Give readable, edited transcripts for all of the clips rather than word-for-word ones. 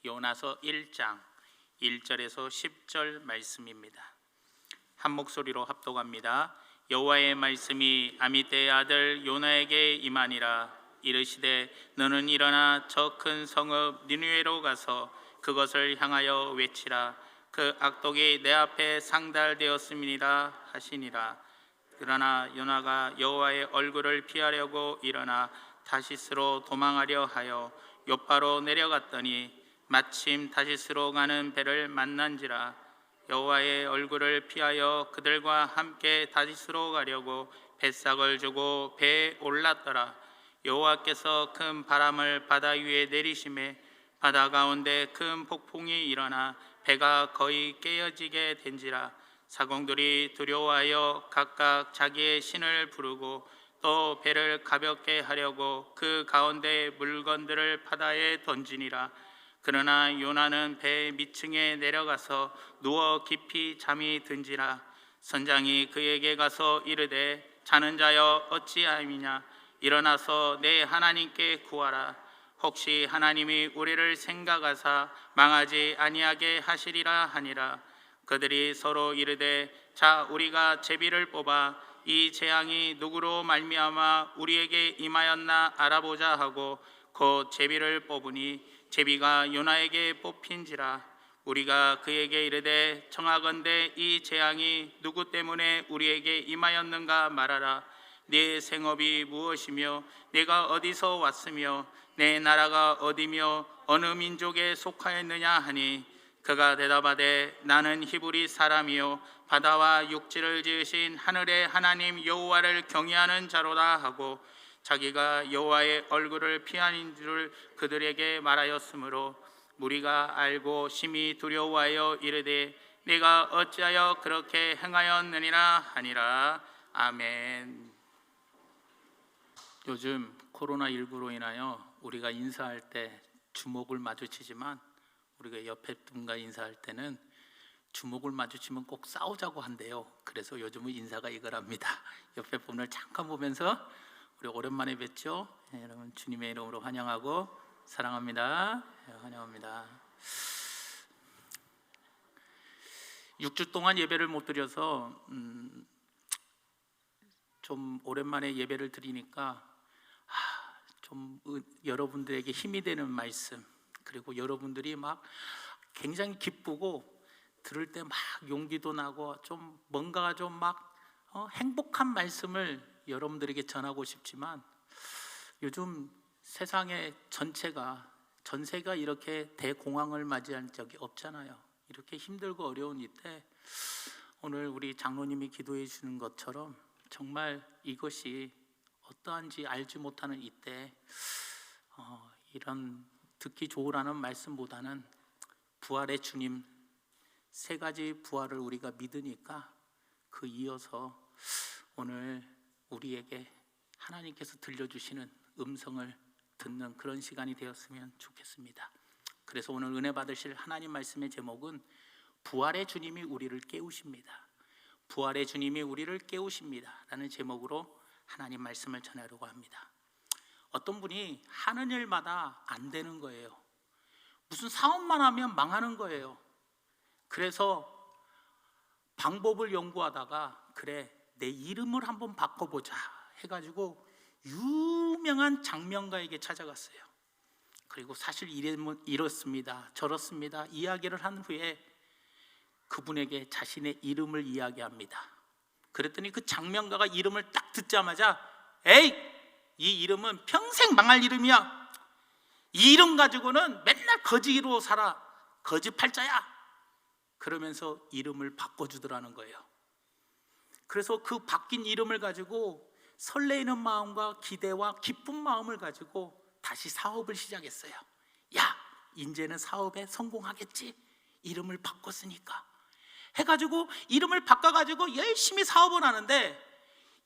요나서 1장 1절에서 10절 말씀입니다. 한 목소리로 합독합니다. 여호와의 말씀이 아미떼의 아들 요나에게 임하니라. 이르시되 너는 일어나 저 큰 성읍 니느웨로 가서 그것을 향하여 외치라. 그 악독이 내 앞에 상달되었음이니라 하시니라. 그러나 요나가 여호와의 얼굴을 피하려고 일어나 다시스로 도망하려 하여 욥바로 내려갔더니 마침 다시스로 가는 배를 만난지라. 여호와의 얼굴을 피하여 그들과 함께 다시스로 가려고 뱃삭을 주고 배에 올랐더라. 여호와께서 큰 바람을 바다 위에 내리심에 바다 가운데 큰 폭풍이 일어나 배가 거의 깨어지게 된지라. 사공들이 두려워하여 각각 자기의 신을 부르고 또 배를 가볍게 하려고 그 가운데 물건들을 바다에 던지니라. 그러나 요나는 배 밑층에 내려가서 누워 깊이 잠이 든지라. 선장이 그에게 가서 이르되 자는 자여 어찌하미냐. 일어나서 내 하나님께 구하라. 혹시 하나님이 우리를 생각하사 망하지 아니하게 하시리라 하니라. 그들이 서로 이르되 자 우리가 제비를 뽑아 이 재앙이 누구로 말미암아 우리에게 임하였나 알아보자 하고 곧 제비를 뽑으니 제비가 요나에게 뽑힌지라. 우리가 그에게 이르되 청하건대 이 재앙이 누구 때문에 우리에게 임하였는가 말하라. 네 생업이 무엇이며 네가 어디서 왔으며 내 나라가 어디며 어느 민족에 속하였느냐 하니 그가 대답하되 나는 히브리 사람이요 바다와 육지를 지으신 하늘의 하나님 여호와를 경외하는 자로다 하고 자기가 여호와의 얼굴을 피하는 줄 그들에게 말하였으므로 무리가 알고 심히 두려워하여 이르되 내가 어찌하여 그렇게 행하였느니라 하니라. 아멘. 요즘 코로나19로 인하여 우리가 인사할 때 주목을 마주치지만 우리가 옆에 분과 인사할 때는 주목을 마주치면 꼭 싸우자고 한대요. 그래서 요즘은 인사가 이거랍니다. 옆에 분을 잠깐 보면서 우리 오랜만에 뵙죠. 여러분 주님의 이름으로 환영하고 사랑합니다. 환영합니다. 6주 동안 예배를 못 드려서 좀 오랜만에 예배를 드리니까 좀 여러분들에게 힘이 되는 말씀, 그리고 여러분들이 막 굉장히 기쁘고 들을 때 막 용기도 나고 좀 뭔가 좀 막 행복한 말씀을 여러분들에게 전하고 싶지만 요즘 세상의 전세가 이렇게 대공황을 맞이한 적이 없잖아요. 이렇게 힘들고 어려운 이때 오늘 우리 장로님이 기도해 주는 것처럼 정말 이것이 어떠한지 알지 못하는 이때 이런 듣기 좋으라는 말씀보다는 부활의 주님 세 가지 부활을 우리가 믿으니까 그 이어서 오늘 우리에게 하나님께서 들려주시는 음성을 듣는 그런 시간이 되었으면 좋겠습니다. 그래서 오늘 은혜 받으실 하나님 말씀의 제목은 부활의 주님이 우리를 깨우십니다. 부활의 주님이 우리를 깨우십니다 라는 제목으로 하나님 말씀을 전하려고 합니다. 어떤 분이 하는 일마다 안 되는 거예요. 무슨 사업만 하면 망하는 거예요. 그래서 방법을 연구하다가 그래 내 이름을 한번 바꿔보자 해가지고 유명한 장명가에게 찾아갔어요. 그리고 사실 이름은 이렇습니다 저렇습니다 이야기를 한 후에 그분에게 자신의 이름을 이야기합니다. 그랬더니 그 장명가가 이름을 딱 듣자마자 에이 이 이름은 평생 망할 이름이야. 이 이름 가지고는 맨날 거지로 살아. 거지팔자야. 그러면서 이름을 바꿔주더라는 거예요. 그래서 그 바뀐 이름을 가지고 설레이는 마음과 기대와 기쁜 마음을 가지고 다시 사업을 시작했어요. 야 이제는 사업에 성공하겠지. 이름을 바꿨으니까 해가지고 이름을 바꿔가지고 열심히 사업을 하는데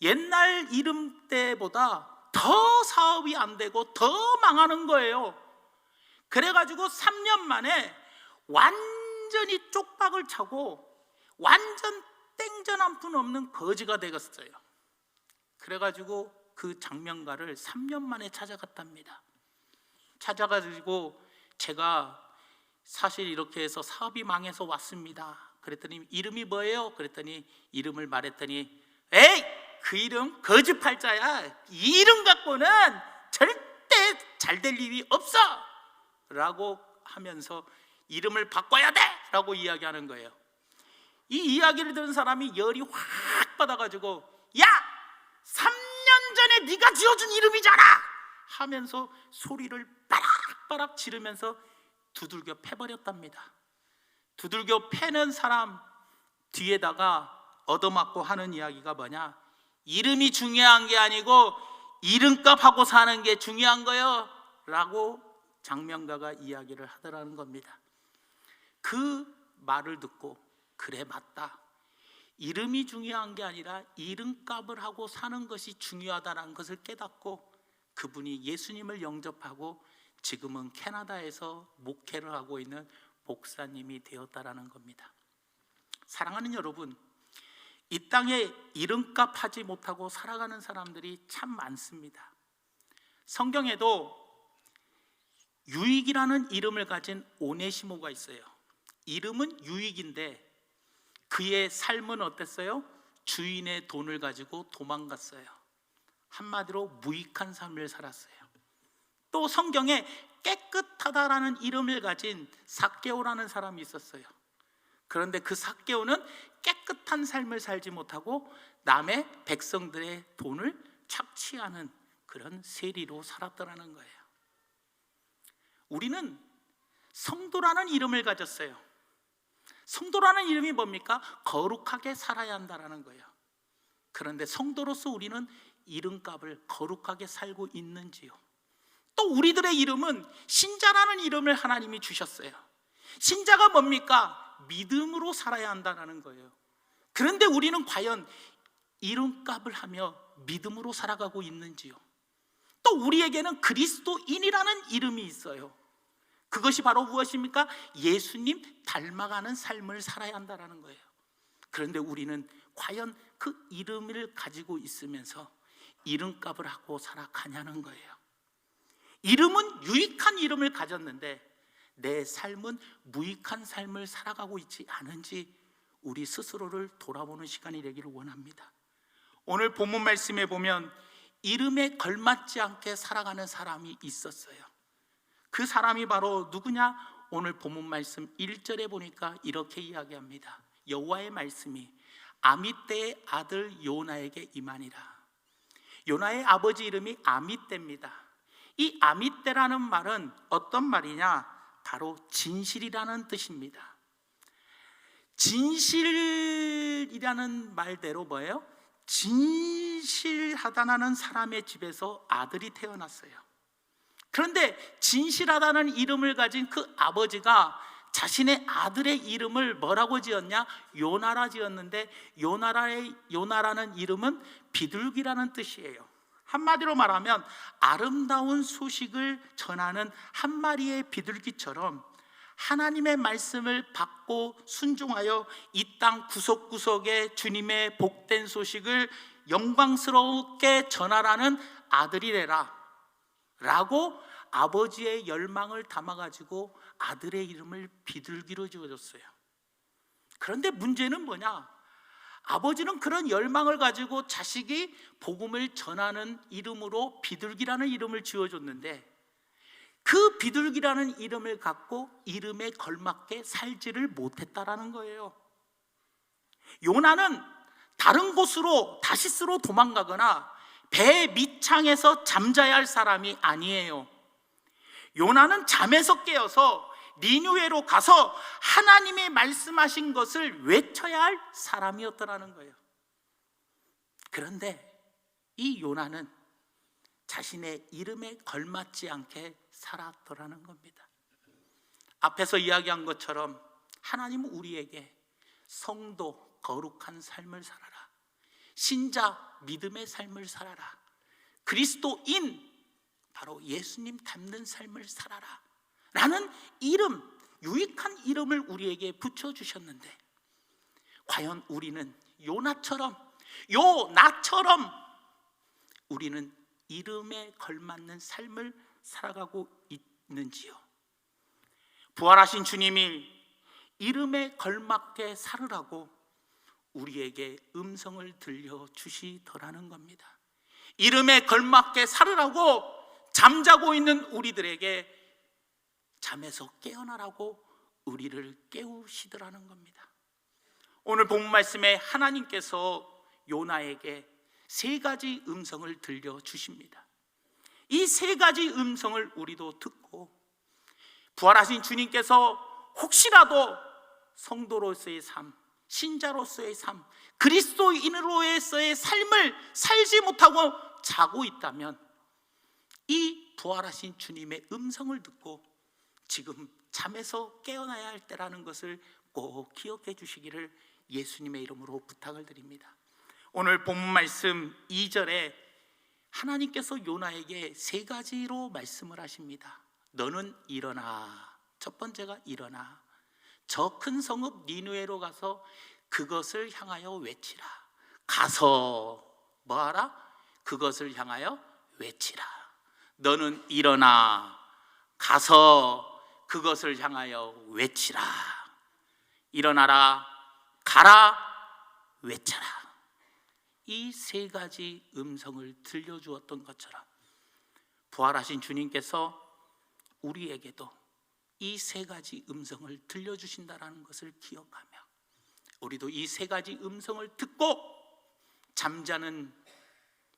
옛날 이름 때보다 더 사업이 안 되고 더 망하는 거예요. 그래가지고 3년 만에 완전히 쪽박을 차고 완전 땡전 한 푼 없는 거지가 되었어요. 그래가지고 그 장명가를 3년 만에 찾아갔답니다. 찾아가지고 제가 사실 이렇게 해서 사업이 망해서 왔습니다. 그랬더니 이름이 뭐예요? 그랬더니 이름을 말했더니 에이, 그 이름 거짓팔자야. 이 이름 갖고는 절대 잘 될 일이 없어 라고 하면서 이름을 바꿔야 돼 라고 이야기하는 거예요. 이 이야기를 들은 사람이 열이 확 받아가지고 야, 3년 전에 네가 지어준 이름이잖아 하면서 소리를 빠락빠락 지르면서 두들겨 패버렸답니다. 두들겨 패는 사람 뒤에다가 얻어맞고 하는 이야기가 뭐냐? 이름이 중요한 게 아니고 이름값하고 사는 게 중요한 거요 라고 장명가가 이야기를 하더라는 겁니다. 그 말을 듣고 그래, 맞다, 이름이 중요한 게 아니라 이름값을 하고 사는 것이 중요하다는 것을 깨닫고 그분이 예수님을 영접하고 지금은 캐나다에서 목회를 하고 있는 목사님이 되었다라는 겁니다. 사랑하는 여러분, 이 땅에 이름값 하지 못하고 살아가는 사람들이 참 많습니다. 성경에도 유익이라는 이름을 가진 오네시모가 있어요. 이름은 유익인데 그의 삶은 어땠어요? 주인의 돈을 가지고 도망갔어요. 한마디로 무익한 삶을 살았어요. 또 성경에 깨끗하다라는 이름을 가진 삭개오라는 사람이 있었어요. 그런데 그 삭개오는 깨끗한 삶을 살지 못하고 남의 백성들의 돈을 착취하는 그런 세리로 살았더라는 거예요. 우리는 성도라는 이름을 가졌어요. 성도라는 이름이 뭡니까? 거룩하게 살아야 한다는 거예요. 그런데 성도로서 우리는 이름값을 거룩하게 살고 있는지요? 또 우리들의 이름은 신자라는 이름을 하나님이 주셨어요. 신자가 뭡니까? 믿음으로 살아야 한다는 거예요. 그런데 우리는 과연 이름값을 하며 믿음으로 살아가고 있는지요? 또 우리에게는 그리스도인이라는 이름이 있어요. 그것이 바로 무엇입니까? 예수님 닮아가는 삶을 살아야 한다는 거예요. 그런데 우리는 과연 그 이름을 가지고 있으면서 이름값을 하고 살아가냐는 거예요. 이름은 유익한 이름을 가졌는데 내 삶은 무익한 삶을 살아가고 있지 않은지 우리 스스로를 돌아보는 시간이 되기를 원합니다. 오늘 본문 말씀에 보면 이름에 걸맞지 않게 살아가는 사람이 있었어요. 그 사람이 바로 누구냐? 오늘 본문 말씀 1절에 보니까 이렇게 이야기합니다. 여호와의 말씀이 아미떼의 아들 요나에게 임하니라. 요나의 아버지 이름이 아미떼입니다. 이 아미떼라는 말은 어떤 말이냐? 바로 진실이라는 뜻입니다. 진실이라는 말대로 뭐예요? 진실하다는 사람의 집에서 아들이 태어났어요. 그런데 진실하다는 이름을 가진 그 아버지가 자신의 아들의 이름을 뭐라고 지었냐? 요나라 지었는데 요나라는 이름은 비둘기라는 뜻이에요. 한마디로 말하면 아름다운 소식을 전하는 한 마리의 비둘기처럼 하나님의 말씀을 받고 순종하여 이 땅 구석구석에 주님의 복된 소식을 영광스럽게 전하라는 아들이래라 라고 아버지의 열망을 담아가지고 아들의 이름을 비둘기로 지어줬어요. 그런데 문제는 뭐냐? 아버지는 그런 열망을 가지고 자식이 복음을 전하는 이름으로 비둘기라는 이름을 지어줬는데 그 비둘기라는 이름을 갖고 이름에 걸맞게 살지를 못했다라는 거예요. 요나는 다른 곳으로 다시스로 도망가거나 배 밑창에서 잠자야 할 사람이 아니에요. 요나는 잠에서 깨어서 니느웨로 가서 하나님의 말씀하신 것을 외쳐야 할 사람이었더라는 거예요. 그런데 이 요나는 자신의 이름에 걸맞지 않게 살았더라는 겁니다. 앞에서 이야기한 것처럼 하나님은 우리에게 성도, 거룩한 삶을 살아라, 신자, 믿음의 삶을 살아라, 그리스도인, 바로 예수님 닮는 삶을 살아라 라는 이름, 유익한 이름을 우리에게 붙여주셨는데 과연 우리는 요나처럼 우리는 이름에 걸맞는 삶을 살아가고 있는지요? 부활하신 주님이 이름에 걸맞게 살으라고 우리에게 음성을 들려주시더라는 겁니다. 이름에 걸맞게 살으라고 잠자고 있는 우리들에게 잠에서 깨어나라고 우리를 깨우시더라는 겁니다. 오늘 본문 말씀에 하나님께서 요나에게 세 가지 음성을 들려주십니다. 이 세 가지 음성을 우리도 듣고 부활하신 주님께서 혹시라도 성도로서의 삶, 신자로서의 삶, 그리스도인으로서의 삶을 살지 못하고 자고 있다면 이 부활하신 주님의 음성을 듣고 지금 잠에서 깨어나야 할 때라는 것을 꼭 기억해 주시기를 예수님의 이름으로 부탁을 드립니다. 오늘 본문 말씀 2절에 하나님께서 요나에게 세 가지로 말씀을 하십니다. 너는 일어나. 첫 번째가 일어나. 저 큰 성읍 니느웨로 가서 그것을 향하여 외치라. 가서 뭐하라? 그것을 향하여 외치라. 너는 일어나. 가서 그것을 향하여 외치라. 일어나라. 가라. 외쳐라. 이 세 가지 음성을 들려주었던 것처럼 부활하신 주님께서 우리에게도 이 세 가지 음성을 들려주신다는 것을 기억하며 우리도 이 세 가지 음성을 듣고 잠자는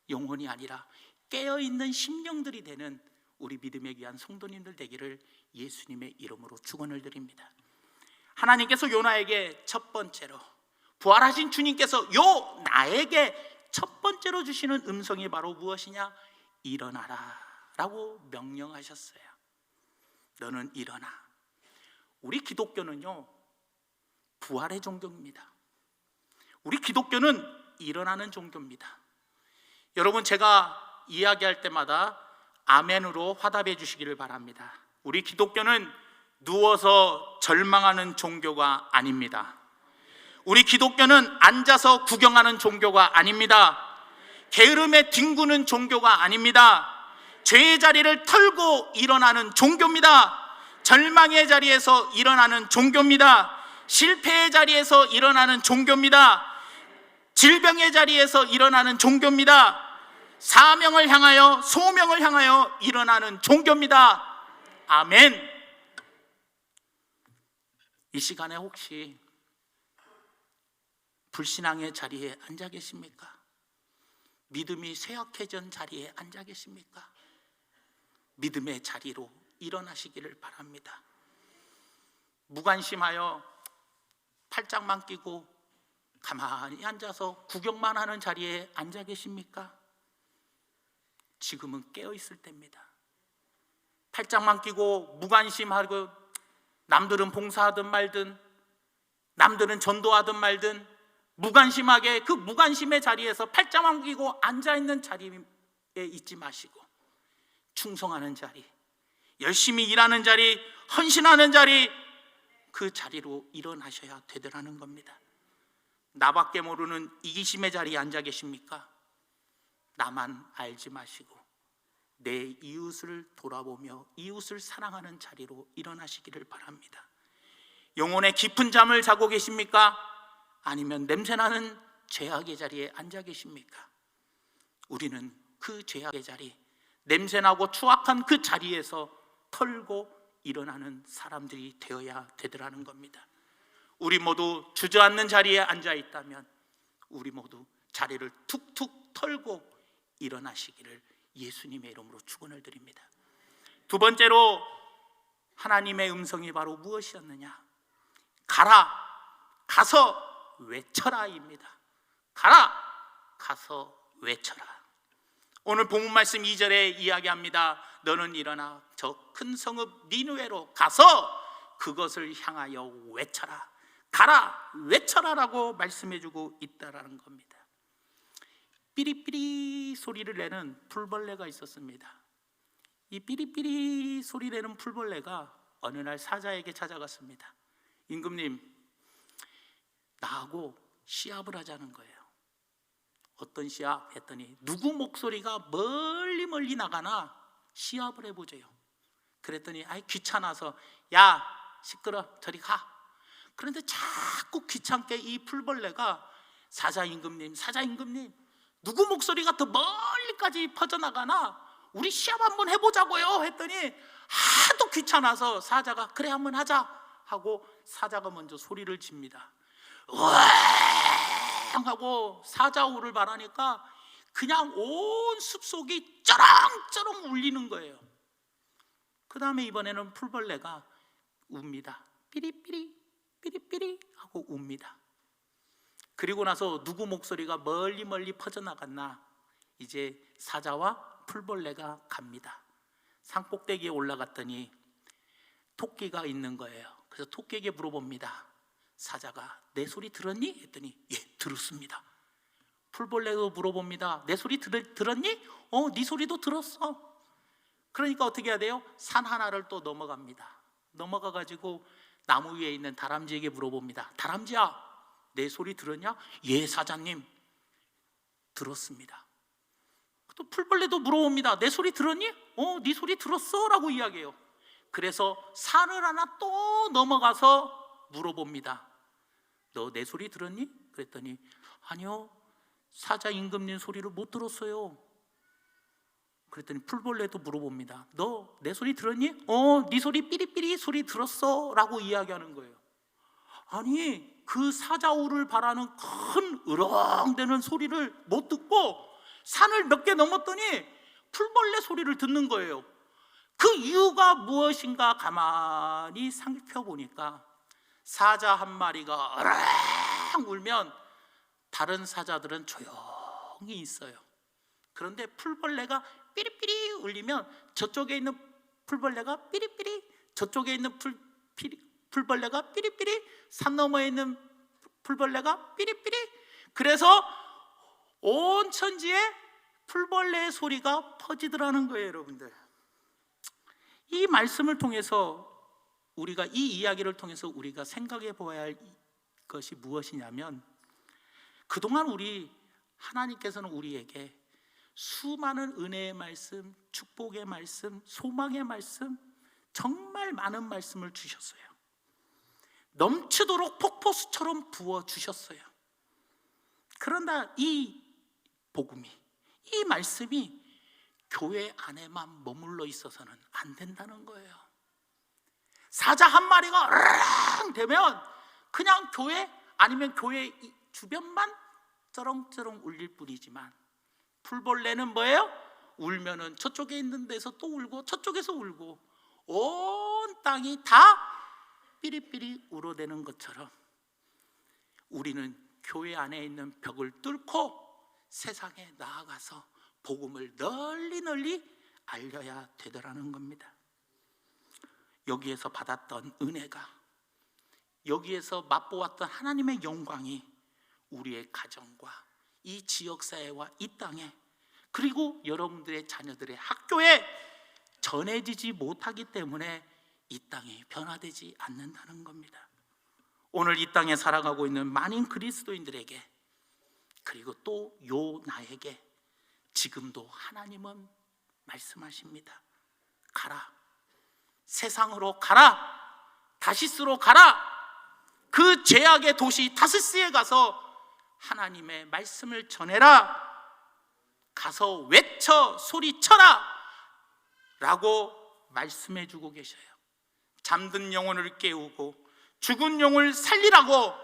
영혼이 아니라 깨어있는 심령들이 되는 우리 믿음에 귀한 성도님들 되기를 예수님의 이름으로 축원을 드립니다. 하나님께서 요나에게 첫 번째로, 부활하신 주님께서 나에게 첫 번째로 주시는 음성이 바로 무엇이냐? 일어나라 라고 명령하셨어요. 너는 일어나. 우리 기독교는요, 부활의 종교입니다. 우리 기독교는 일어나는 종교입니다. 여러분, 제가 이야기할 때마다 아멘으로 화답해 주시기를 바랍니다. 우리 기독교는 누워서 절망하는 종교가 아닙니다. 우리 기독교는 앉아서 구경하는 종교가 아닙니다. 게으름에 뒹구는 종교가 아닙니다. 죄의 자리를 털고 일어나는 종교입니다. 절망의 자리에서 일어나는 종교입니다. 실패의 자리에서 일어나는 종교입니다. 질병의 자리에서 일어나는 종교입니다. 사명을 향하여, 소명을 향하여 일어나는 종교입니다. 아멘. 이 시간에 혹시 불신앙의 자리에 앉아 계십니까? 믿음이 쇠약해진 자리에 앉아 계십니까? 믿음의 자리로 일어나시기를 바랍니다. 무관심하여 팔짱만 끼고 가만히 앉아서 구경만 하는 자리에 앉아 계십니까? 지금은 깨어 있을 때입니다. 팔짱만 끼고 무관심하고 남들은 봉사하든 말든, 남들은 전도하든 말든 무관심하게 그 무관심의 자리에서 팔짱만 끼고 앉아있는 자리에 있지 마시고 충성하는 자리, 열심히 일하는 자리, 헌신하는 자리, 그 자리로 일어나셔야 되더라는 겁니다. 나밖에 모르는 이기심의 자리에 앉아 계십니까? 나만 알지 마시고 내 이웃을 돌아보며 이웃을 사랑하는 자리로 일어나시기를 바랍니다. 영혼의 깊은 잠을 자고 계십니까? 아니면 냄새나는 죄악의 자리에 앉아 계십니까? 우리는 그 죄악의 자리, 냄새나고 추악한 그 자리에서 털고 일어나는 사람들이 되어야 되더라는 겁니다. 우리 모두 주저앉는 자리에 앉아 있다면 우리 모두 자리를 툭툭 털고 일어나시기를 예수님의 이름으로 축원을 드립니다. 두 번째로 하나님의 음성이 바로 무엇이었느냐? 가라, 가서 외쳐라입니다. 가라, 가서 외쳐라. 오늘 본문 말씀 2절에 이야기합니다. 너는 일어나 저 큰 성읍 니느웨로 가서 그것을 향하여 외쳐라. 가라, 외쳐라라고 말씀해주고 있다라는 겁니다. 삐리삐리 소리를 내는 풀벌레가 있었습니다. 이 삐리삐리 소리 내는 풀벌레가 어느 날 사자에게 찾아갔습니다. 임금님, 나하고 시합을 하자는 거예요. 어떤 시합? 했더니 누구 목소리가 멀리 나가나 시합을 해보재요. 그랬더니 귀찮아서 야, 시끄러, 저리 가. 그런데 자꾸 귀찮게 이 풀벌레가 사자 임금님 누구 목소리가 더 멀리까지 퍼져나가나 우리 시합 한번 해보자고요 했더니 하도 귀찮아서 사자가 그래 한번 하자 하고 사자가 먼저 소리를 칩니다. 으앙 하고 사자우를 바라니까 그냥 온 숲속이 쩌렁쩌렁 울리는 거예요. 그 다음에 이번에는 풀벌레가 웁니다. 삐리삐리 삐리삐리 하고 웁니다. 그리고 나서 누구 목소리가 멀리 퍼져나갔나 이제 사자와 풀벌레가 갑니다. 산꼭대기에 올라갔더니 토끼가 있는 거예요. 그래서 토끼에게 물어봅니다. 사자가 내 소리 들었니? 했더니 예, 들었습니다. 풀벌레도 물어봅니다. 내 소리 들었니? 네 소리도 들었어. 그러니까 어떻게 해야 돼요? 산 하나를 또 넘어갑니다. 넘어가가지고 나무 위에 있는 다람쥐에게 물어봅니다. 다람쥐야, 내 소리 들었냐? 예, 사자님, 들었습니다. 또 풀벌레도 물어봅니다. 내 소리 들었니? 네 소리 들었어 라고 이야기해요. 그래서 산을 하나 또 넘어가서 물어봅니다. 너 내 소리 들었니? 그랬더니 아니요, 사자 임금님 소리를 못 들었어요. 그랬더니 풀벌레도 물어봅니다. 너 내 소리 들었니? 네 소리 삐리삐리 소리 들었어 라고 이야기하는 거예요. 아니, 그 사자우를 바라는 큰 으렁대는 소리를 못 듣고 산을 몇 개 넘었더니 풀벌레 소리를 듣는 거예요. 그 이유가 무엇인가 가만히 살펴보니까 사자 한 마리가 으렁 울면 다른 사자들은 조용히 있어요. 그런데 풀벌레가 삐리삐리 울리면 저쪽에 있는 풀벌레가 삐리삐리, 저쪽에 있는 풀벌레가 삐리삐리, 산 너머에 있는 풀벌레가 삐리삐리. 그래서 온 천지에 풀벌레의 소리가 퍼지더라는 거예요. 여러분들, 이 말씀을 통해서 우리가 이 이야기를 통해서 우리가 생각해 보아야 할 것이 무엇이냐면, 그동안 하나님께서는 우리에게 수많은 은혜의 말씀, 축복의 말씀, 소망의 말씀, 정말 많은 말씀을 주셨어요. 넘치도록 폭포수처럼 부어주셨어요. 그러나 이 복음이, 이 말씀이 교회 안에만 머물러 있어서는 안 된다는 거예요. 사자 한 마리가 으르렁 되면 그냥 교회 아니면 교회 주변만 쩌렁쩌렁 울릴 뿐이지만, 풀벌레는 뭐예요? 울면은 저쪽에 있는 데서 또 울고 저쪽에서 울고 온 땅이 다 삐리삐리 울어대는 것처럼 우리는 교회 안에 있는 벽을 뚫고 세상에 나아가서 복음을 널리 알려야 되더라는 겁니다. 여기에서 받았던 은혜가, 여기에서 맛보았던 하나님의 영광이 우리의 가정과 이 지역사회와 이 땅에, 그리고 여러분들의 자녀들의 학교에 전해지지 못하기 때문에 이 땅이 변화되지 않는다는 겁니다. 오늘 이 땅에 살아가고 있는 많은 그리스도인들에게, 그리고 또 나에게 지금도 하나님은 말씀하십니다. 가라, 세상으로 가라, 다시스로 가라. 그 죄악의 도시 다시스에 가서 하나님의 말씀을 전해라. 가서 외쳐 소리쳐라 라고 말씀해 주고 계셔요. 잠든 영혼을 깨우고 죽은 영을 살리라고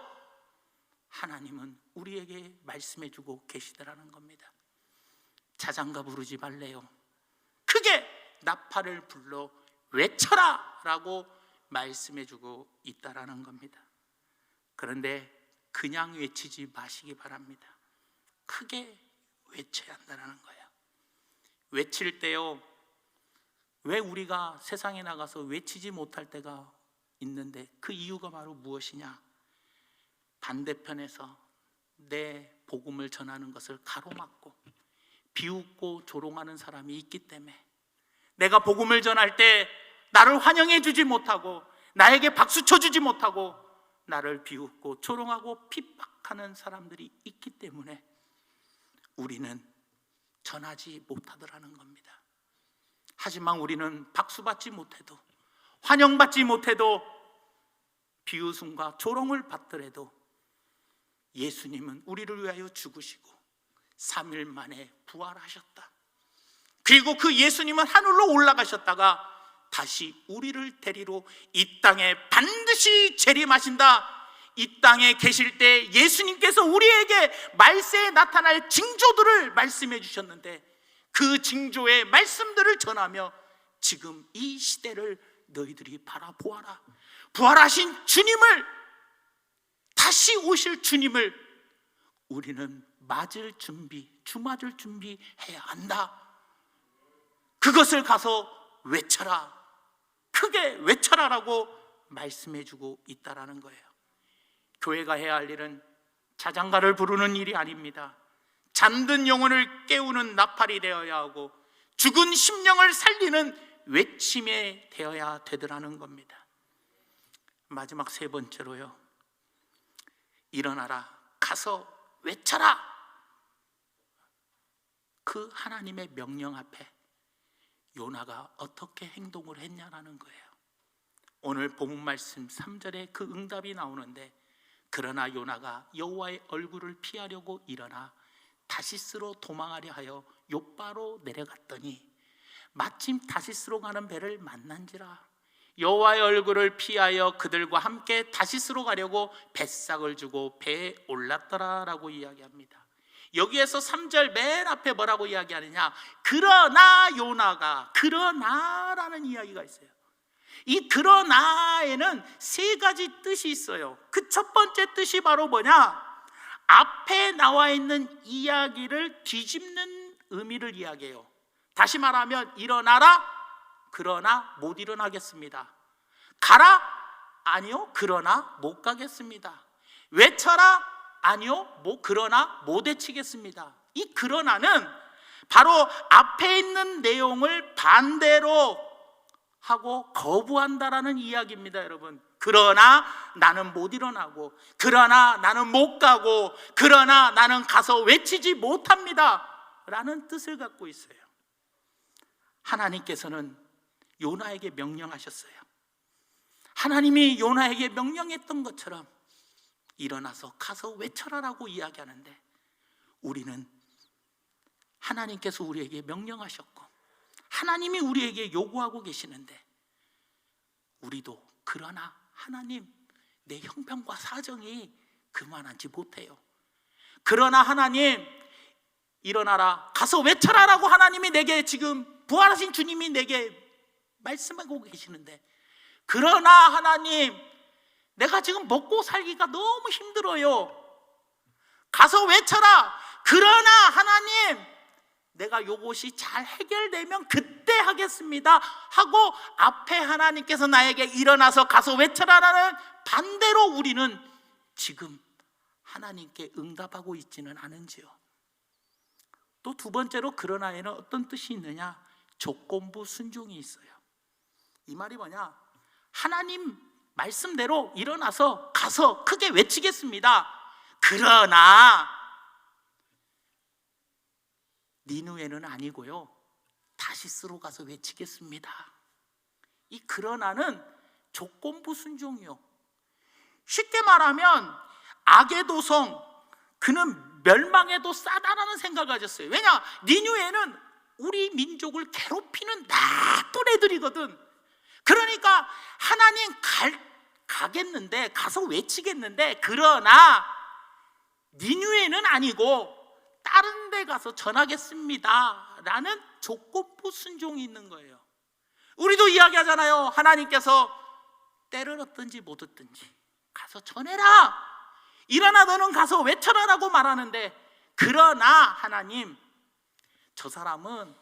하나님은 우리에게 말씀해 주고 계시더라는 겁니다. 자장가 부르지 말래요. 크게 나팔을 불러 외쳐라 라고 말씀해 주고 있다라는 겁니다. 그런데 그냥 외치지 마시기 바랍니다. 크게 외쳐야 한다는 거예요. 외칠 때요, 왜 우리가 세상에 나가서 외치지 못할 때가 있는데 그 이유가 바로 무엇이냐? 반대편에서 내 복음을 전하는 것을 가로막고 비웃고 조롱하는 사람이 있기 때문에, 내가 복음을 전할 때 나를 환영해 주지 못하고 나에게 박수 쳐주지 못하고 나를 비웃고 조롱하고 핍박하는 사람들이 있기 때문에 우리는 전하지 못하더라는 겁니다. 하지만 우리는 박수받지 못해도, 환영받지 못해도 비웃음과 조롱을 받더라도 예수님은 우리를 위하여 죽으시고 3일 만에 부활하셨다. 그리고 그 예수님은 하늘로 올라가셨다가 다시 우리를 데리러 이 땅에 반드시 재림하신다. 이 땅에 계실 때 예수님께서 우리에게 말세에 나타날 징조들을 말씀해 주셨는데 그 징조의 말씀들을 전하며 지금 이 시대를 너희들이 바라보아라. 부활하신 주님을, 다시 오실 주님을 우리는 맞을 준비, 주맞을 준비해야 한다. 그것을 가서 외쳐라, 크게 외쳐라라고 말씀해 주고 있다라는 거예요. 교회가 해야 할 일은 자장가를 부르는 일이 아닙니다. 잠든 영혼을 깨우는 나팔이 되어야 하고 죽은 심령을 살리는 외침에 되어야 되더라는 겁니다. 마지막 세 번째로요, 일어나라, 가서 외쳐라. 그 하나님의 명령 앞에 요나가 어떻게 행동을 했냐라는 거예요. 오늘 본문 말씀 3절에 그 응답이 나오는데, 그러나 요나가 여호와의 얼굴을 피하려고 일어나 다시스로 도망하려 하여 욥바로 내려갔더니 마침 다시스로 가는 배를 만난지라. 여호와의 얼굴을 피하여 그들과 함께 다시스로 가려고 뱃삭을 주고 배에 올랐더라라고 이야기합니다. 여기에서 3절 맨 앞에 뭐라고 이야기하느냐, 그러나 요나가, 그러나라는 이야기가 있어요. 이 그러나에는 세 가지 뜻이 있어요. 그 첫 번째 뜻이 바로 뭐냐, 앞에 나와 있는 이야기를 뒤집는 의미를 이야기해요. 다시 말하면 일어나라, 그러나 못 일어나겠습니다. 가라, 아니요, 그러나 못 가겠습니다. 외쳐라, 아니요, 그러나 못 외치겠습니다. 이 그러나는 바로 앞에 있는 내용을 반대로 하고 거부한다라는 이야기입니다, 여러분. 그러나 나는 못 일어나고, 그러나 나는 못 가고, 그러나 나는 가서 외치지 못합니다 라는 뜻을 갖고 있어요. 하나님께서는 요나에게 명령하셨어요. 하나님이 요나에게 명령했던 것처럼 일어나서 가서 외쳐라라고 이야기하는데, 우리는 하나님께서 우리에게 명령하셨고 하나님이 우리에게 요구하고 계시는데, 우리도 그러나 하나님, 내 형편과 사정이 그만하지 못해요. 그러나 하나님, 일어나라, 가서 외쳐라라고 하나님이 내게, 지금 부활하신 주님이 내게 말씀하고 계시는데, 그러나 하나님, 내가 지금 먹고 살기가 너무 힘들어요. 가서 외쳐라. 그러나 하나님, 내가 요것이 잘 해결되면 그때 하겠습니다 하고 앞에 하나님께서 나에게 일어나서 가서 외쳐라라는 반대로 우리는 지금 하나님께 응답하고 있지는 않은지요. 또 두 번째로 그러나에는 어떤 뜻이 있느냐, 조건부 순종이 있어요. 이 말이 뭐냐, 하나님 말씀대로 일어나서 가서 크게 외치겠습니다. 그러나 니느웨는 아니고요, 다시스로 가서 외치겠습니다. 이 그러나는 조건부 순종이요. 쉽게 말하면 악의 도성, 그는 멸망에도 싸다라는 생각을 가졌어요. 왜냐, 니느웨는 우리 민족을 괴롭히는 나쁜 애들이거든. 그러니까 하나님 가겠는데, 가서 외치겠는데, 그러나 니느웨는 아니고 다른 데 가서 전하겠습니다 라는 조건부 순종이 있는 거예요. 우리도 이야기하잖아요. 하나님께서 때를 얻든지 못 얻든지 가서 전해라, 일어나 너는 가서 외쳐라라고 말하는데, 그러나 하나님, 저 사람은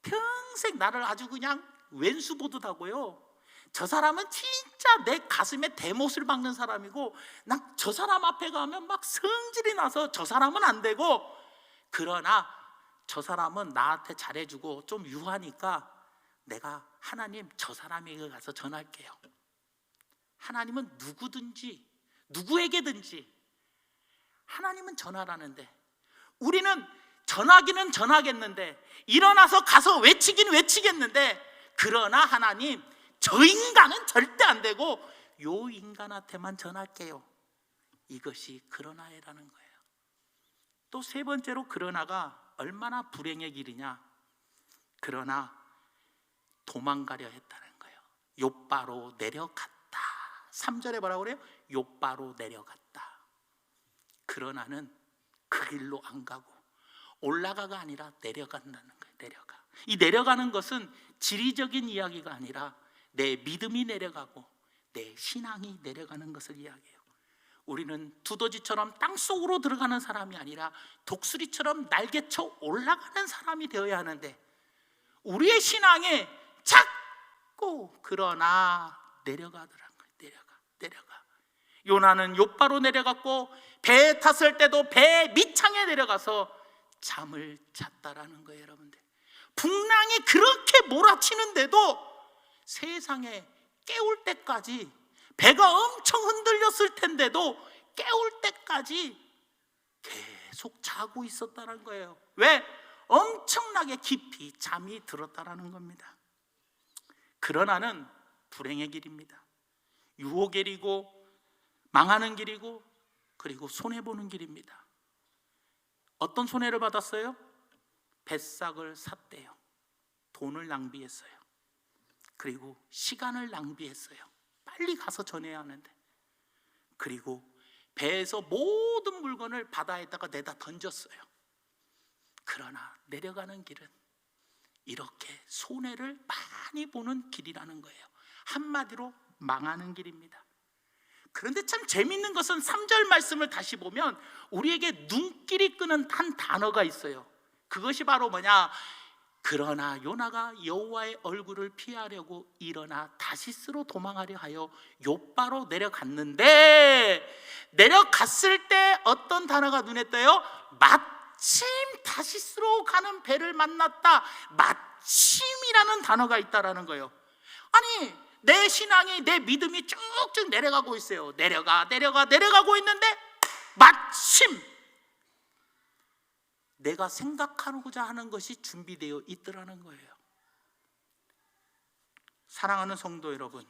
평생 나를 아주 그냥 왼수 보듯 하고요, 저 사람은 진짜 내 가슴에 대못을 박는 사람이고, 난 저 사람 앞에 가면 막 성질이 나서 저 사람은 안 되고, 그러나 저 사람은 나한테 잘해주고 좀 유하니까 내가 하나님 저 사람에게 가서 전할게요. 하나님은 누구든지 누구에게든지 하나님은 전하라는데, 우리는 전하기는 전하겠는데, 일어나서 가서 외치긴 외치겠는데, 그러나 하나님, 저 인간은 절대 안 되고 요 인간한테만 전할게요. 이것이 그러나라는 거예요. 또 세 번째로 그러나가 얼마나 불행의 길이냐. 그러나 도망가려 했다는 거예요. 욥바로 내려갔다. 3절에 뭐라고 그래요? 욥바로 내려갔다. 그러나는 그 길로 안 가고 올라가가 아니라 내려간다는 거예요. 내려가. 이 내려가는 것은 지리적인 이야기가 아니라 내 믿음이 내려가고 내 신앙이 내려가는 것을 이야기해요. 우리는 두더지처럼 땅속으로 들어가는 사람이 아니라 독수리처럼 날개쳐 올라가는 사람이 되어야 하는데, 우리의 신앙에 자꾸 그러나 내려가더라는 거예요. 내려가. 요나는 욥바로 내려갔고 배에 탔을 때도 배 밑창에 내려가서 잠을 잤다라는 거예요. 여러분들, 풍랑이 그렇게 몰아치는데도 세상에 깨울 때까지, 배가 엄청 흔들렸을 텐데도 깨울 때까지 계속 자고 있었다는 거예요. 왜? 엄청나게 깊이 잠이 들었다라는 겁니다. 그러나는 불행의 길입니다. 유혹의 길이고 망하는 길이고 그리고 손해보는 길입니다. 어떤 손해를 받았어요? 뱃삭을 샀대요. 돈을 낭비했어요. 그리고 시간을 낭비했어요. 빨리 가서 전해야 하는데. 그리고 배에서 모든 물건을 바다에다가 내다 던졌어요. 그러나 내려가는 길은 이렇게 손해를 많이 보는 길이라는 거예요. 한마디로 망하는 길입니다. 그런데 참 재밌는 것은 3절 말씀을 다시 보면 우리에게 눈길이 끄는 한 단어가 있어요. 그것이 바로 뭐냐? 그러나 요나가 여호와의 얼굴을 피하려고 일어나 다시스로 도망하려 하여 욥바로 내려갔는데, 내려갔을 때 어떤 단어가 눈에 띄어요? 마침 다시스로 가는 배를 만났다. 마침이라는 단어가 있다라는 거예요. 아니, 내 신앙이, 내 믿음이 쭉쭉 내려가고 있어요. 내려가고 있는데 마침 내가 생각하고자 하는 것이 준비되어 있더라는 거예요. 사랑하는 성도 여러분,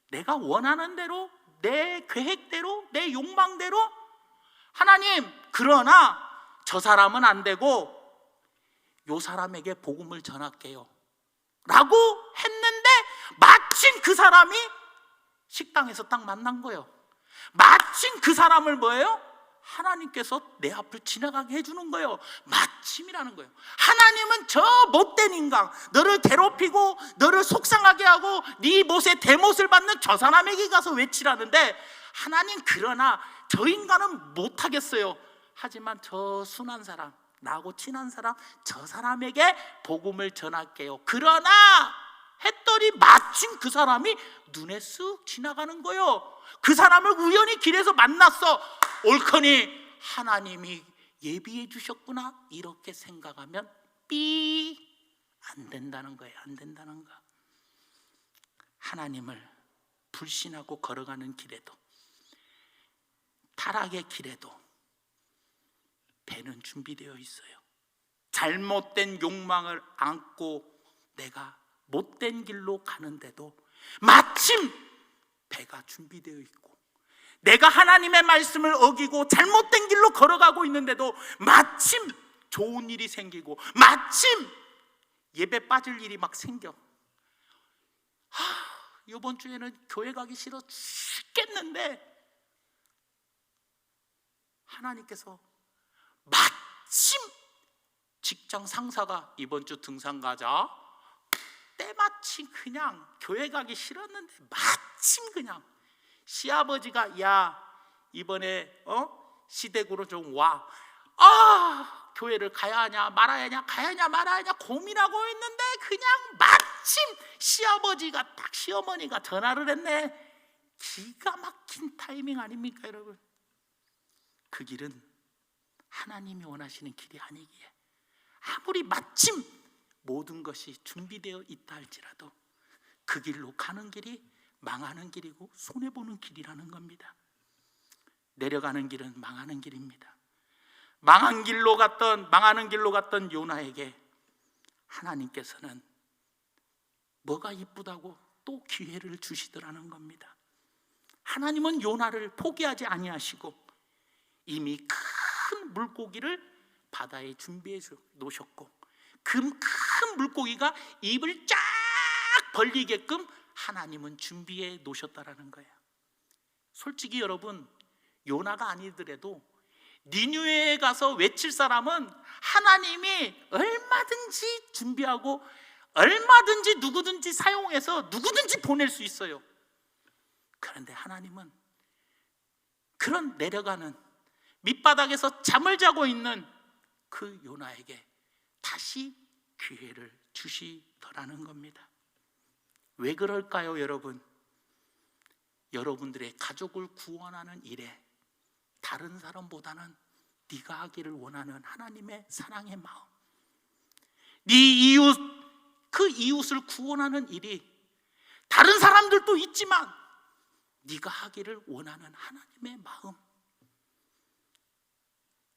내가 원하는 대로, 내 계획대로, 내 욕망대로 하나님, 그러나 저 사람은 안 되고 요 사람에게 복음을 전할게요 라고 했는데 마침 그 사람이 식당에서 딱 만난 거예요. 마침 그 사람을 뭐예요? 하나님께서 내 앞을 지나가게 해주는 거예요. 마침이라는 거예요. 하나님은 저 못된 인간, 너를 괴롭히고 너를 속상하게 하고 네 못에 대못을 받는 저 사람에게 가서 외치라는데, 하나님 그러나 저 인간은 못하겠어요. 하지만 저 순한 사람, 나하고 친한 사람, 저 사람에게 복음을 전할게요. 그러나 했더니 마침 그 사람이 눈에 쓱 지나가는 거예요. 그 사람을 우연히 길에서 만났어. 옳거니 하나님이 예비해 주셨구나, 이렇게 생각하면 안 된다는 거예요. 안 된다는 거. 하나님을 불신하고 걸어가는 길에도, 타락의 길에도 배는 준비되어 있어요. 잘못된 욕망을 안고 내가 못된 길로 가는데도 마침 배가 준비되어 있고, 내가 하나님의 말씀을 어기고 잘못된 길로 걸어가고 있는데도 마침 좋은 일이 생기고 마침 예배 빠질 일이 막 생겨. 이번 주에는 교회 가기 싫어 죽겠는데 하나님께서 마침 직장 상사가 이번 주 등산 가자, 때마침 그냥 교회 가기 싫었는데 마침 그냥 시아버지가 야 이번에 시댁으로 좀 와. 교회를 가야 하냐 말아야 하냐, 가야 하냐 말아야 하냐 고민하고 있는데 그냥 마침 시아버지가 딱 시어머니가 전화를 했네. 기가 막힌 타이밍 아닙니까 여러분? 그 길은 하나님이 원하시는 길이 아니기에, 아무리 마침 모든 것이 준비되어 있다 할지라도 그 길로 가는 길이 망하는 길이고 손해보는 길이라는 겁니다. 내려가는 길은 망하는 길입니다. 망하는 길로 갔던 요나에게 하나님께서는 뭐가 이쁘다고 또 기회를 주시더라는 겁니다. 하나님은 요나를 포기하지 아니하시고 이미 큰 물고기를 바다에 준비해 놓으셨고 그 큰 물고기가 입을 쫙 벌리게끔 하나님은 준비해 놓으셨다라는 거예요. 솔직히 여러분, 요나가 아니더라도 니느웨에 가서 외칠 사람은 하나님이 얼마든지 준비하고 얼마든지 누구든지 사용해서 누구든지 보낼 수 있어요. 그런데 하나님은 그런 내려가는 밑바닥에서 잠을 자고 있는 그 요나에게 다시 기회를 주시더라는 겁니다. 왜 그럴까요, 여러분? 여러분들의 가족을 구원하는 일에 다른 사람보다는 네가 하기를 원하는 하나님의 사랑의 마음, 네 이웃, 그 이웃을 구원하는 일이 다른 사람들도 있지만 네가 하기를 원하는 하나님의 마음.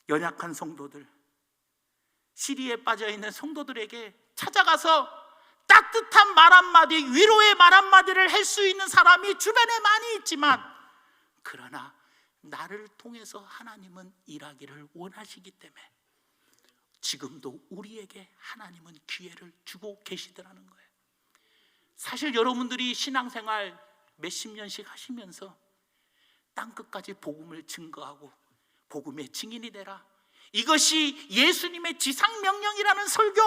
연약한 성도들, 시리에 빠져있는 성도들에게 찾아가서 따뜻한 말 한마디, 위로의 말 한마디를 할 수 있는 사람이 주변에 많이 있지만 그러나 나를 통해서 하나님은 일하기를 원하시기 때문에 지금도 우리에게 하나님은 기회를 주고 계시더라는 거예요. 사실 여러분들이 신앙생활 몇십 년씩 하시면서 땅끝까지 복음을 증거하고 복음의 증인이 되라, 이것이 예수님의 지상명령이라는 설교,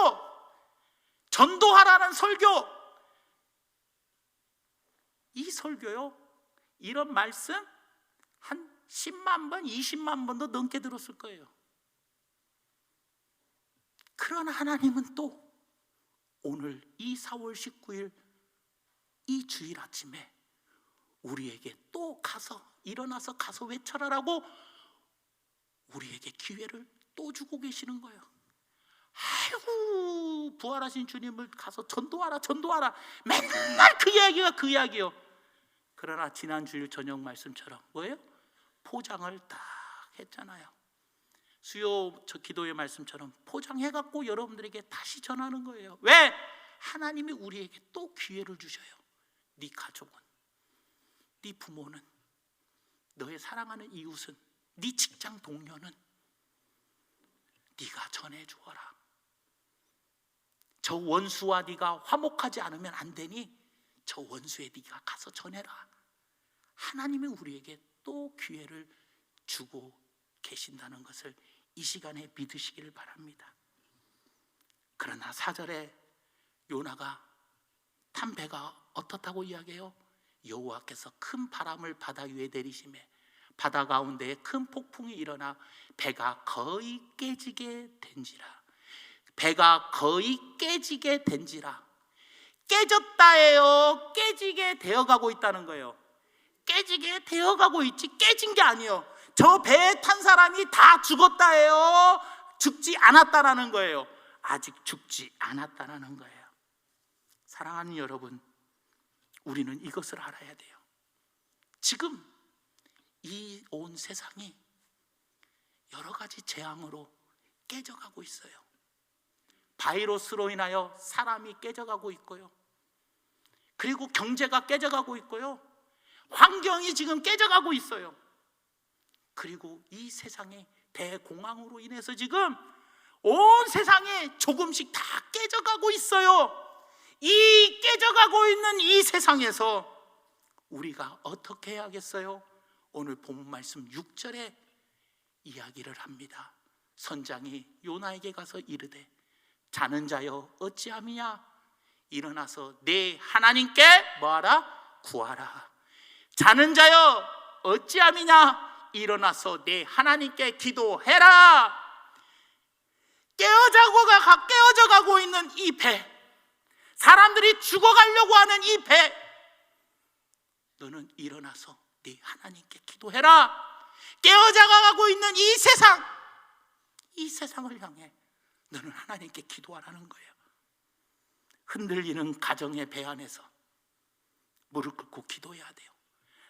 전도하라는 설교, 이 설교요, 이런 말씀 한 10만 번, 20만 번도 넘게 들었을 거예요. 그러나 하나님은 또 오늘 이 4월 19일 이 주일 아침에 우리에게 또 일어나서 가서 외쳐라라고 우리에게 기회를 또 주고 계시는 거예요. 아이고, 부활하신 주님을 가서 전도하라, 전도하라, 맨날 그 이야기가 그 이야기요. 그러나 지난 주일 저녁 말씀처럼 뭐예요? 포장을 딱 했잖아요. 수요 저 기도의 말씀처럼 포장해갖고 여러분들에게 다시 전하는 거예요. 왜? 하나님이 우리에게 또 기회를 주셔요. 네 가족은, 네 부모는, 너의 사랑하는 이웃은, 네 직장 동료는 네가 전해주어라. 저 원수와 네가 화목하지 않으면 안 되니 저 원수에 네가 가서 전해라. 하나님이 우리에게 또 기회를 주고 계신다는 것을 이 시간에 믿으시기를 바랍니다. 그러나 4절에 요나가 탄 배가 어떻다고 이야기해요? 여호와께서 큰 바람을 바다 위에 내리시매 바다 가운데에 큰 폭풍이 일어나 배가 거의 깨지게 된지라. 배가 거의 깨지게 된지라. 깨졌다예요? 깨지게 되어가고 있다는 거예요. 깨지게 되어가고 있지 깨진 게 아니에요. 저 배에 탄 사람이 다 죽었다예요? 죽지 않았다라는 거예요. 아직 죽지 않았다라는 거예요. 사랑하는 여러분, 우리는 이것을 알아야 돼요. 지금 이 온 세상이 여러 가지 재앙으로 깨져가고 있어요. 바이러스로 인하여 사람이 깨져가고 있고요. 그리고 경제가 깨져가고 있고요. 환경이 지금 깨져가고 있어요. 그리고 이 세상의 대공황으로 인해서 지금 온 세상이 조금씩 다 깨져가고 있어요. 이 깨져가고 있는 이 세상에서 우리가 어떻게 해야겠어요? 오늘 본문 말씀 6절에 이야기를 합니다. 선장이 요나에게 가서 이르되 자는 자여 어찌함이냐? 일어나서 내 하나님께 뭐하라? 구하라. 자는 자여 어찌함이냐? 일어나서 내 하나님께 기도해라. 깨어져 가고 있는 이 배, 사람들이 죽어가려고 하는 이 배, 너는 일어나서 네 하나님께 기도해라. 깨어져 가고 있는 이 세상, 이 세상을 향해 너는 하나님께 기도하라는 거예요. 흔들리는 가정의 배 안에서 무릎 꿇고 기도해야 돼요.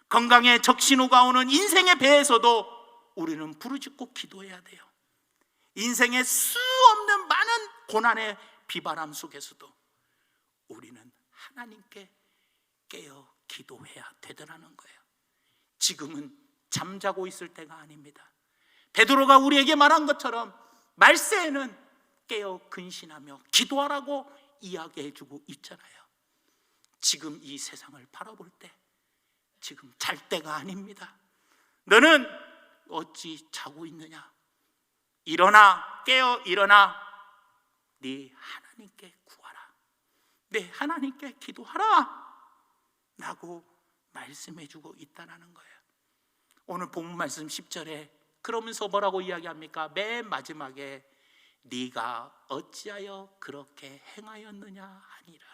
건강에 적신호가 오는 인생의 배에서도 우리는 부르짖고 기도해야 돼요. 인생의 수 없는 많은 고난의 비바람 속에서도 우리는 하나님께 깨어 기도해야 되더라는 거예요. 지금은 잠자고 있을 때가 아닙니다. 베드로가 우리에게 말한 것처럼 말세에는 깨어 근신하며 기도하라고 이야기해주고 있잖아요. 지금 이 세상을 바라볼 때 지금 잘 때가 아닙니다. 너는 어찌 자고 있느냐? 일어나, 깨어 일어나. 네 하나님께 구하라. 네 하나님께 기도하라 라고 말씀해주고 있다는 거예요. 오늘 본문 말씀 10절에 그러면서 뭐라고 이야기합니까? 맨 마지막에 네가 어찌하여 그렇게 행하였느냐 하니라.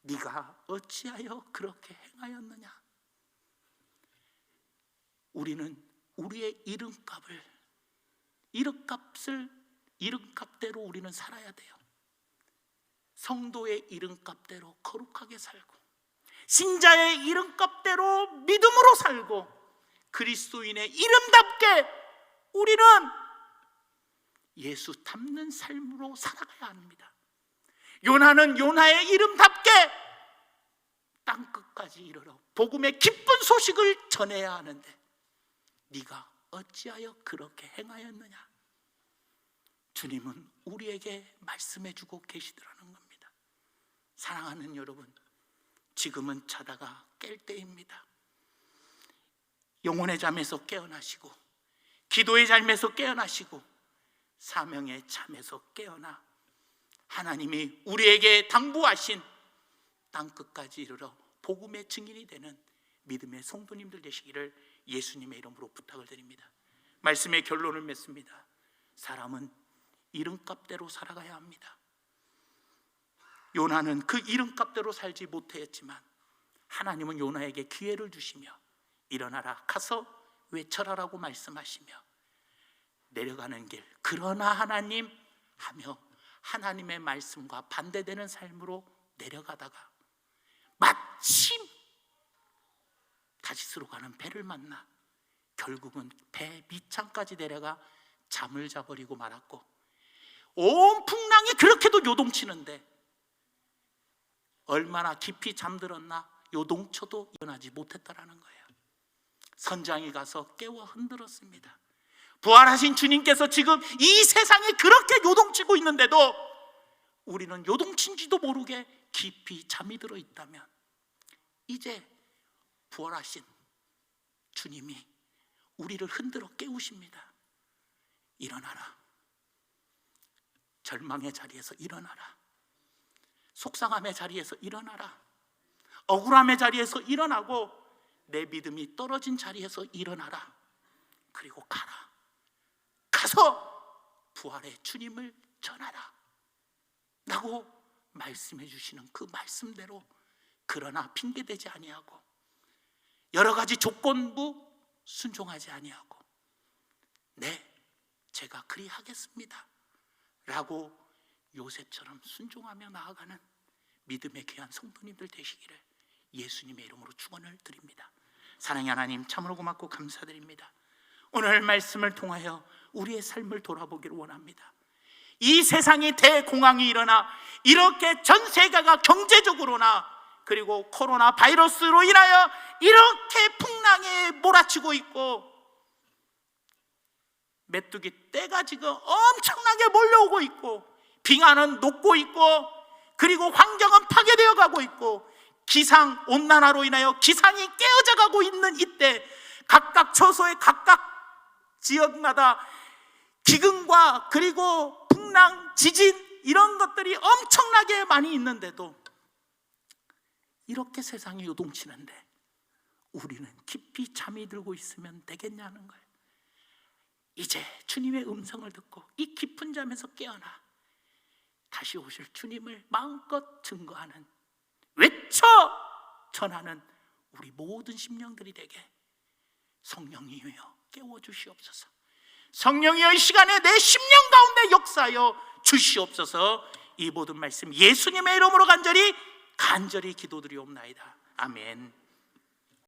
네가 어찌하여 그렇게 행하였느냐. 우리는 우리의 이름값대로 우리는 살아야 돼요. 성도의 이름값대로 거룩하게 살고, 신자의 이름값대로 믿음으로 살고, 그리스도인의 이름답게 우리는 예수 닮는 삶으로 살아가야 합니다. 요나는 요나의 이름답게 땅끝까지 이르러 복음의 기쁜 소식을 전해야 하는데 네가 어찌하여 그렇게 행하였느냐. 주님은 우리에게 말씀해 주고 계시더라는 겁니다. 사랑하는 여러분, 지금은 자다가 깰 때입니다. 영혼의 잠에서 깨어나시고, 기도의 잠에서 깨어나시고, 사명의 잠에서 깨어나 하나님이 우리에게 당부하신 땅끝까지 이르러 복음의 증인이 되는 믿음의 성도님들 되시기를 예수님의 이름으로 부탁을 드립니다. 말씀의 결론을 맺습니다. 사람은 이름값대로 살아가야 합니다. 요나는 그 이름값대로 살지 못했지만 하나님은 요나에게 기회를 주시며 일어나라, 가서 외쳐라라고 말씀하시며 내려가는 길, 그러나 하나님 하며 하나님의 말씀과 반대되는 삶으로 내려가다가 마침 다시스로 가는 배를 만나 결국은 배 밑창까지 내려가 잠을 자버리고 말았고, 온 풍랑이 그렇게도 요동치는데 얼마나 깊이 잠들었나 요동쳐도 일어나지 못했다라는 거예요. 선장이 가서 깨워 흔들었습니다. 부활하신 주님께서 지금 이 세상에 그렇게 요동치고 있는데도 우리는 요동친지도 모르게 깊이 잠이 들어 있다면 이제 부활하신 주님이 우리를 흔들어 깨우십니다. 일어나라. 절망의 자리에서 일어나라. 속상함의 자리에서 일어나라. 억울함의 자리에서 일어나고 내 믿음이 떨어진 자리에서 일어나라. 그리고 가라. 가서 부활의 주님을 전하라 라고 말씀해 주시는 그 말씀대로, 그러나 핑계대지 아니하고 여러 가지 조건부 순종하지 아니하고 네, 제가 그리하겠습니다 라고 요셉처럼 순종하며 나아가는 믿음의 귀한 성도님들 되시기를 예수님의 이름으로 축원을 드립니다. 사랑의 하나님, 참으로 고맙고 감사드립니다. 오늘 말씀을 통하여 우리의 삶을 돌아보기를 원합니다. 이 세상이 대공황이 일어나 이렇게 전 세계가 경제적으로나 그리고 코로나 바이러스로 인하여 이렇게 풍랑에 몰아치고 있고 메뚜기 떼가 지금 엄청나게 몰려오고 있고 빙하는 녹고 있고 그리고 환경은 파괴되어 가고 있고 기상 온난화로 인하여 기상이 깨어져 가고 있는 이때 각각 처소의 각각 지역마다 기근과 그리고 풍랑, 지진 이런 것들이 엄청나게 많이 있는데도 이렇게 세상이 요동치는데 우리는 깊이 잠이 들고 있으면 되겠냐는 거예요. 이제 주님의 음성을 듣고 이 깊은 잠에서 깨어나 다시 오실 주님을 마음껏 증거하는, 외쳐 전하는 우리 모든 심령들이 되게 성령이여 깨워주시옵소서. 성령이여 이 시간에 내 심령 가운데 역사하여 주시옵소서. 이 모든 말씀 예수님의 이름으로 간절히 기도드리옵나이다. 아멘.